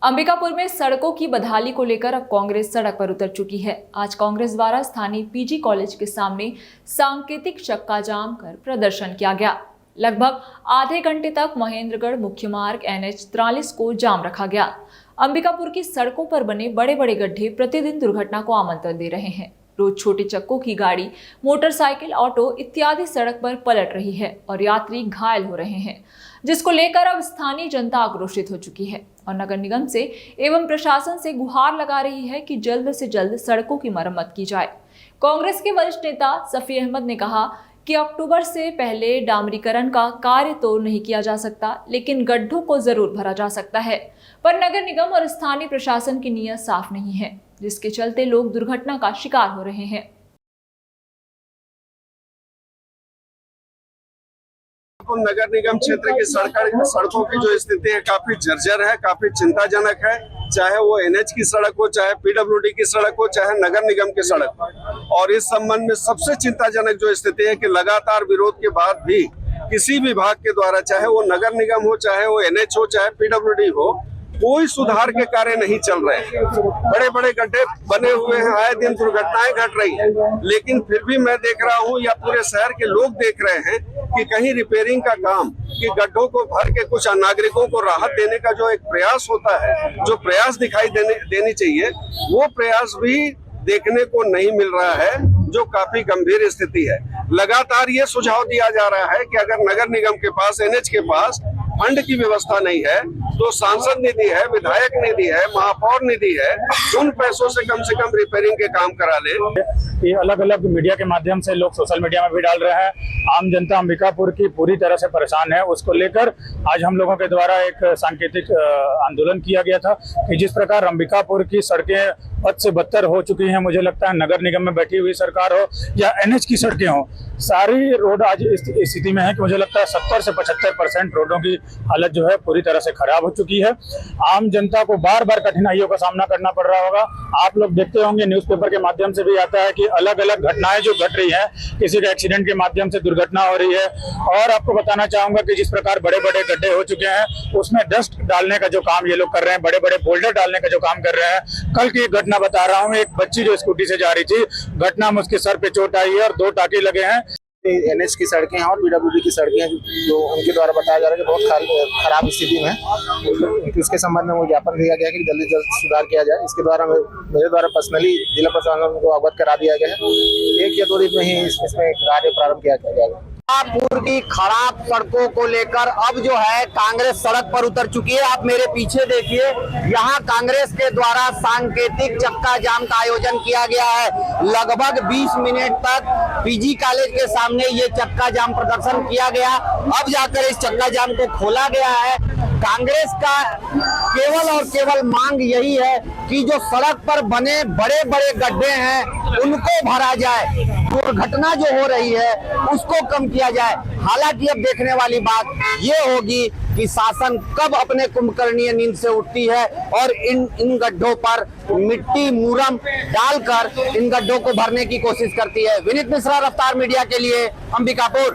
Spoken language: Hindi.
अंबिकापुर में सड़कों की बदहाली को लेकर अब कांग्रेस सड़क पर उतर चुकी है। आज कांग्रेस द्वारा स्थानीय पीजी कॉलेज के सामने सांकेतिक चक्का जाम कर प्रदर्शन किया गया। लगभग आधे घंटे तक महेंद्रगढ़ मुख्य मार्ग NH 43 को जाम रखा गया। अंबिकापुर की सड़कों पर बने बड़े बड़े गड्ढे प्रतिदिन दुर्घटना को आमंत्रण दे रहे हैं। रोज छोटे चक्कों की गाड़ी, मोटरसाइकिल, ऑटो इत्यादि सड़क पर पलट रही है और यात्री घायल हो रहे हैं, जिसको लेकर अब स्थानीय जनता आक्रोशित हो चुकी है और नगर निगम से एवं प्रशासन से गुहार लगा रही है कि जल्द से जल्द सड़कों की मरम्मत की जाए। कांग्रेस के वरिष्ठ नेता सफी अहमद ने कहा कि अक्टूबर से पहले डामरीकरण का कार्य तो नहीं किया जा सकता, लेकिन गड्ढों को जरूर भरा जा सकता है। पर नगर निगम और स्थानीय प्रशासन की नीयत साफ नहीं है, जिसके चलते लोग दुर्घटना का शिकार हो रहे हैं। नगर निगम क्षेत्र की सड़कों की जो स्थिति है काफी जर्जर है, काफी चिंताजनक है। चाहे वो NH की सड़क हो, चाहे PWD की सड़क हो, चाहे नगर निगम की सड़क हो। और इस संबंध में सबसे चिंताजनक जो स्थिति है कि लगातार विरोध के बाद भी किसी विभाग के द्वारा, चाहे वो नगर निगम हो, चाहे वो NH हो, चाहे PWD हो, कोई सुधार के कार्य नहीं चल रहे हैं। बड़े बड़े गड्ढे बने हुए हैं, आए दिन दुर्घटनाएं घट रही हैं, लेकिन फिर भी मैं देख रहा हूं या पूरे शहर के लोग देख रहे हैं कि कहीं रिपेयरिंग का काम, कि गड्ढों को भर के कुछ नागरिकों को राहत देने का जो एक प्रयास होता है, जो प्रयास दिखाई देनी चाहिए, वो प्रयास भी देखने को नहीं मिल रहा है, जो काफी गंभीर स्थिति है। लगातार ये सुझाव दिया जा रहा है कि अगर नगर निगम के पास, NH के पास फंड की व्यवस्था नहीं है तो सांसद निधि है, विधायक निधि है, महापौर निधि है, उन पैसों से कम रिपेयरिंग के काम करा ले। ये अलग अलग मीडिया के माध्यम से लोग सोशल मीडिया में भी डाल रहे हैं। आम जनता अंबिकापुर की पूरी तरह से परेशान है। उसको लेकर आज हम लोगों के द्वारा एक सांकेतिक आंदोलन किया गया था कि जिस प्रकार अंबिकापुर की सड़कें बद से बदतर हो चुकी हैं, मुझे लगता है नगर निगम में बैठी हुई सरकार हो या NH की सड़कें हो, सारी रोड आज इस स्थिति में है कि मुझे लगता है 70 से 75% रोडों की हालत जो है पूरी तरह से खराब हो चुकी है। आम जनता को बार बार कठिनाइयों का सामना करना पड़ रहा होगा। आप लोग देखते होंगे, न्यूज़पेपर के माध्यम से भी आता है कि अलग अलग घटनाएं जो घट रही हैं, किसी का एक्सीडेंट के माध्यम से दुर्घटना हो रही है। और आपको बताना चाहूंगा कि जिस प्रकार बड़े बड़े गड्ढे हो चुके हैं, उसमें डस्ट डालने का जो काम ये लोग कर रहे हैं, बड़े बड़े बोल्डर डालने का जो काम कर रहे हैं। कल की एक घटना बता रहा हूँ, एक बच्ची जो स्कूटी से जा रही थी, घटना में उसके सर पे चोट आई है और 2 टाके लगे हैं। NH की सड़कें हैं और PWD की सड़कें हैं जो उनके द्वारा बताया जा रहा है कि बहुत खराब स्थिति में है। इसके संबंध में वो ज्ञापन दिया गया है कि जल्दी से जल्द सुधार किया जाए। इसके द्वारा मेरे द्वारा पर्सनली जिला प्रशासन को अवगत करा दिया गया है। 1 या 2 दिन में ही इसमें कार्य प्रारंभ किया जाएगा। अंबिकापुर की खराब सड़कों को लेकर अब जो है कांग्रेस सड़क पर उतर चुकी है। आप मेरे पीछे देखिए, यहाँ कांग्रेस के द्वारा सांकेतिक चक्का जाम का आयोजन किया गया है। लगभग 20 मिनट तक पीजी कॉलेज के सामने ये चक्का जाम प्रदर्शन किया गया। अब जाकर इस चक्का जाम को खोला गया है। कांग्रेस का केवल और केवल मांग यही है कि जो सड़क पर बने बड़े बड़े गड्ढे हैं उनको भरा जाए, दुर्घटना जो हो रही है उसको कम किया जाए। हालांकि अब देखने वाली बात ये होगी कि शासन कब अपने कुंभकर्णीय नींद से उठती है और इन गड्ढों पर मिट्टी मुरम डालकर इन गड्ढों को भरने की कोशिश करती है। विनीत मिश्रा, रफ्तार मीडिया के लिए, अंबिकापुर।